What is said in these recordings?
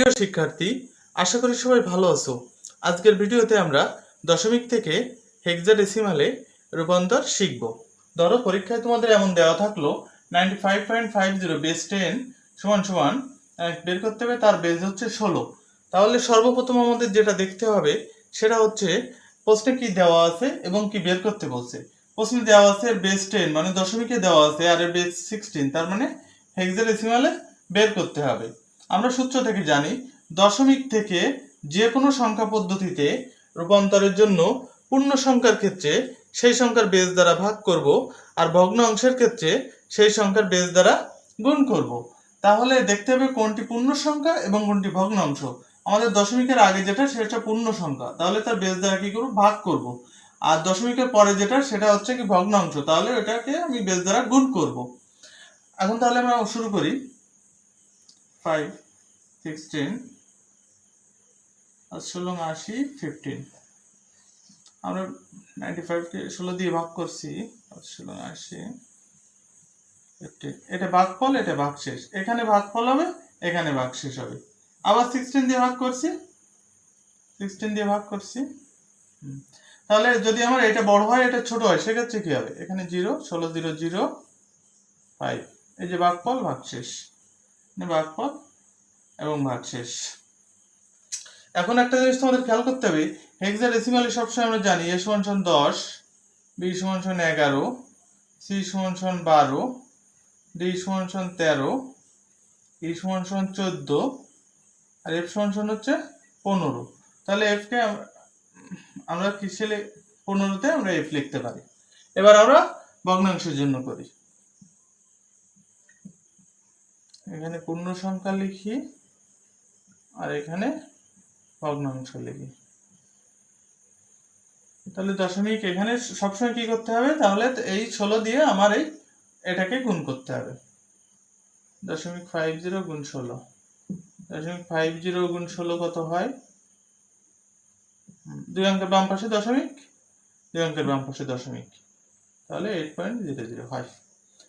প্রিয় শিক্ষার্থী, আশা করি সবাই ভালো আছো। আজকের ভিডিওতে আমরা দশমিক থেকে হেক্সাডেসিমালে রূপান্তর শিখব। ধরো পরীক্ষায় তোমাদের এমন দেওয়া থাকলো 95.50 বেস 10 সমান সমান বের করতে হবে, তার বেস হচ্ছে 16। তাহলে সর্বপ্রথম আমাদের যেটা দেখতে হবে সেটা হচ্ছে প্রশ্নে কি দেওয়া আছে এবং কি বের করতে বলছে। প্রশ্নে দেওয়া আছে বেস 10 মানে দশমিকে দেওয়া আছে, আর এর বেস 16 তার মানে হেক্সাডেসিমালে বের করতে হবে। আমরা সূত্র থেকে জানি দশমিক থেকে যে কোনো সংখ্যা পদ্ধতিতে রূপান্তরের জন্য পূর্ণ সংখ্যার ক্ষেত্রে সেই সংখ্যার বেস দ্বারা ভাগ করব, আর ভগ্ন অংশের ক্ষেত্রে সেই সংখ্যার বেস দ্বারা গুণ করব। তাহলে দেখতে হবে কোনটি পূর্ণ সংখ্যা এবং কোনটি ভগ্ন অংশ। আমাদের দশমিকের আগে যেটা সেটা পূর্ণ সংখ্যা, তাহলে তার বেস দ্বারা কি করব, ভাগ করব। আর দশমিকের পরে যেটা সেটা হচ্ছে কি ভগ্ন অংশ, তাহলে ওটাকে আমি বেস দ্বারা গুণ করব। এখন তাহলে আমরা শুরু করি। 5 16 আর 16 80 15। আমরা 95 কে 16 দিয়ে ভাগ করছি, 16 80 15। এটা ভাগফল, এটা ভাগশেষ। এখানে ভাগফল হবে, এখানে ভাগশেষ হবে। আবার 16 দিয়ে ভাগ করছি, 16 দিয়ে ভাগ করছি। তাহলে যদি আমার এটা বড় হয় এটা ছোট হয় সেক্ষেত্রে কি হবে? এখানে 0 16 0 0 5। এই যে ভাগফল ভাগশেষ, ভাগফল এবং ভাগশেষ। এখন একটা জিনিস তোমাদের খেয়াল করতে হবে, হেক্সাডেসিমালে সবসময় আমরা জানি a সমান সমান 10, b সমান সমান 11, c সমান সমান 12, d সমান সমান 13, e সমান সমান 14 আর f সমান সমান হচ্ছে 15। তাহলে f কে আমরা কিসে 15তে আমরা f লিখতে পারি। এবার আমরা ভগ্নাংশের জন্য করি। এখানে পূর্ণ সংখ্যা লিখি আর এখানে ভগ্নাংশ লিখি। তাহলে দশমিক এখানে সবসময় কি করতে হবে, তাহলে এই 16 দিয়ে আমার এটাকে গুণ করতে হবে। 0.50 গুণ 16, 0.50 গুণ 16 কত হয়? 2 অঙ্কের বাম পাশে দশমিক, 2 অঙ্কের বাম পাশে দশমিক, তাহলে 8.00 হয়।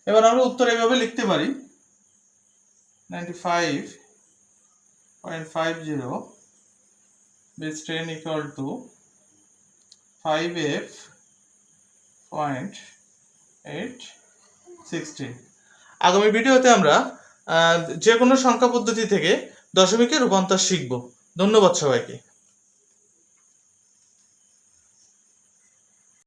এবার আমরা উত্তর এইভাবে লিখতে পারি 95.50 base 10 equal to 5f.816। আগামী ভিডিওতে আমরা যে কোনো সংখ্যা পদ্ধতি থেকে দশমিকের রূপান্তর শিখব। ধন্যবাদ সবাইকে।